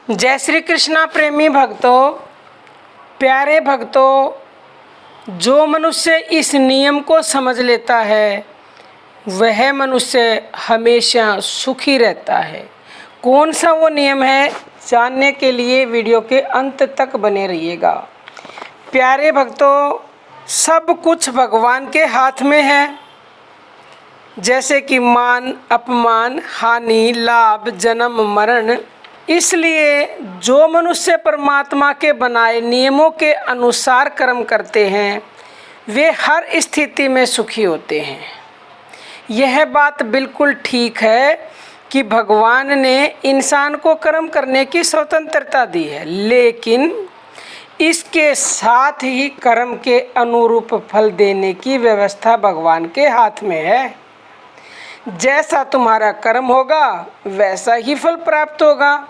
जय श्री कृष्णा प्रेमी भक्तों, प्यारे भक्तों, जो मनुष्य इस नियम को समझ लेता है वह मनुष्य हमेशा सुखी रहता है। कौन सा वो नियम है, जानने के लिए वीडियो के अंत तक बने रहिएगा। प्यारे भक्तों, सब कुछ भगवान के हाथ में है, जैसे कि मान अपमान, हानि लाभ, जन्म मरण। इसलिए जो मनुष्य परमात्मा के बनाए नियमों के अनुसार कर्म करते हैं वे हर स्थिति में सुखी होते हैं। यह बात बिल्कुल ठीक है कि भगवान ने इंसान को कर्म करने की स्वतंत्रता दी है, लेकिन इसके साथ ही कर्म के अनुरूप फल देने की व्यवस्था भगवान के हाथ में है। जैसा तुम्हारा कर्म होगा वैसा ही फल प्राप्त होगा।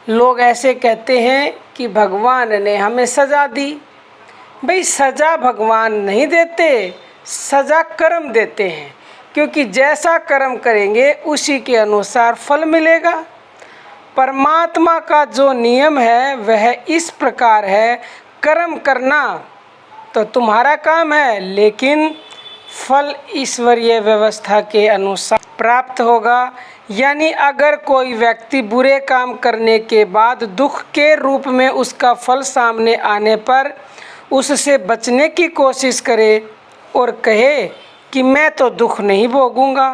लोग ऐसे कहते हैं कि भगवान ने हमें सज़ा दी। भाई, सज़ा भगवान नहीं देते, सज़ा कर्म देते हैं, क्योंकि जैसा कर्म करेंगे उसी के अनुसार फल मिलेगा। परमात्मा का जो नियम है वह इस प्रकार है, कर्म करना तो तुम्हारा काम है, लेकिन फल ईश्वरीय व्यवस्था के अनुसार प्राप्त होगा। यानी अगर कोई व्यक्ति बुरे काम करने के बाद दुख के रूप में उसका फल सामने आने पर उससे बचने की कोशिश करे और कहे कि मैं तो दुख नहीं भोगूंगा,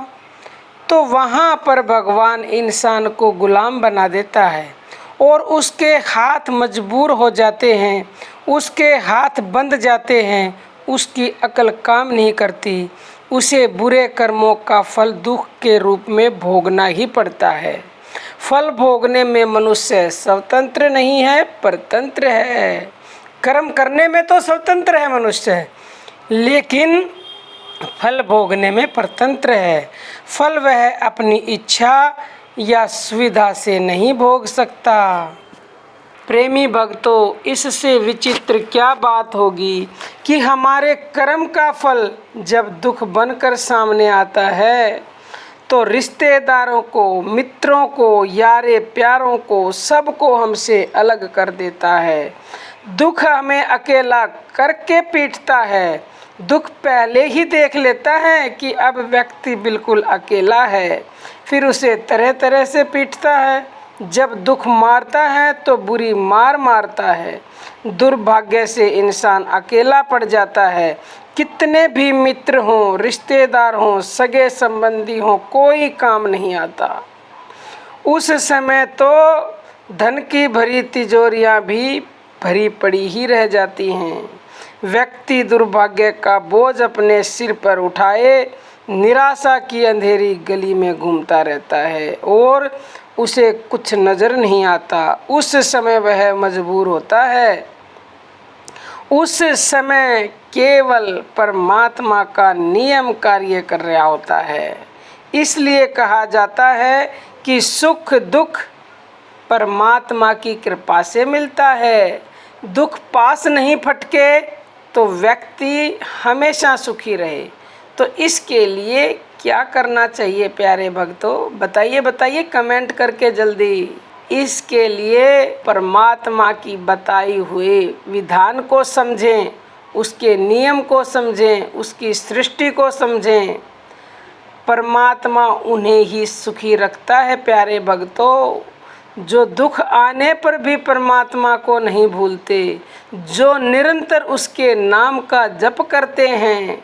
तो वहाँ पर भगवान इंसान को गुलाम बना देता है और उसके हाथ मजबूर हो जाते हैं, उसके हाथ बंध जाते हैं, उसकी अकल काम नहीं करती। उसे बुरे कर्मों का फल दुख के रूप में भोगना ही पड़ता है। फल भोगने में मनुष्य स्वतंत्र नहीं है, परतंत्र है। कर्म करने में तो स्वतंत्र है मनुष्य, लेकिन फल भोगने में परतंत्र है। फल वह अपनी इच्छा या सुविधा से नहीं भोग सकता। प्रेमी भक्तों, इससे विचित्र क्या बात होगी कि हमारे कर्म का फल जब दुख बनकर सामने आता है तो रिश्तेदारों को, मित्रों को, यारे प्यारों को, सबको हमसे अलग कर देता है। दुख हमें अकेला करके पीटता है। दुख पहले ही देख लेता है कि अब व्यक्ति बिल्कुल अकेला है, फिर उसे तरह तरह से पीटता है। जब दुख मारता है तो बुरी मार मारता है। दुर्भाग्य से इंसान अकेला पड़ जाता है। कितने भी मित्र हों, रिश्तेदार हों, सगे संबंधी हों, कोई काम नहीं आता। उस समय तो धन की भरी तिजोरियां भी भरी पड़ी ही रह जाती हैं। व्यक्ति दुर्भाग्य का बोझ अपने सिर पर उठाए निराशा की अंधेरी गली में घूमता रहता है और उसे कुछ नज़र नहीं आता। उस समय वह मजबूर होता है। उस समय केवल परमात्मा का नियम कार्य कर रहा होता है। इसलिए कहा जाता है कि सुख दुख परमात्मा की कृपा से मिलता है। दुख पास नहीं फटके तो व्यक्ति हमेशा सुखी रहे। तो इसके लिए क्या करना चाहिए प्यारे भक्तों, बताइए कमेंट करके जल्दी। इसके लिए परमात्मा की बताई हुए विधान को समझें, उसके नियम को समझें, उसकी सृष्टि को समझें। परमात्मा उन्हें ही सुखी रखता है प्यारे भक्तों, जो दुख आने पर भी परमात्मा को नहीं भूलते, जो निरंतर उसके नाम का जप करते हैं।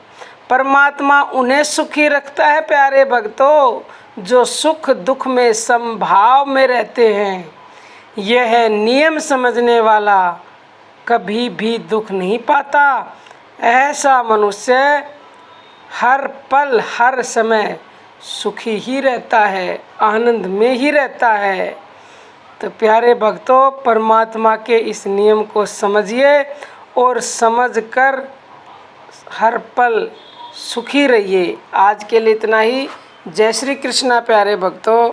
परमात्मा उन्हें सुखी रखता है प्यारे भक्तों, जो सुख दुख में समभाव में रहते हैं। यह नियम समझने वाला कभी भी दुख नहीं पाता। ऐसा मनुष्य हर पल हर समय सुखी ही रहता है, आनंद में ही रहता है। तो प्यारे भक्तों, परमात्मा के इस नियम को समझिए और समझकर हर पल सुखी रहिए। आज के लिए इतना ही। जय श्री कृष्णा प्यारे भक्तों।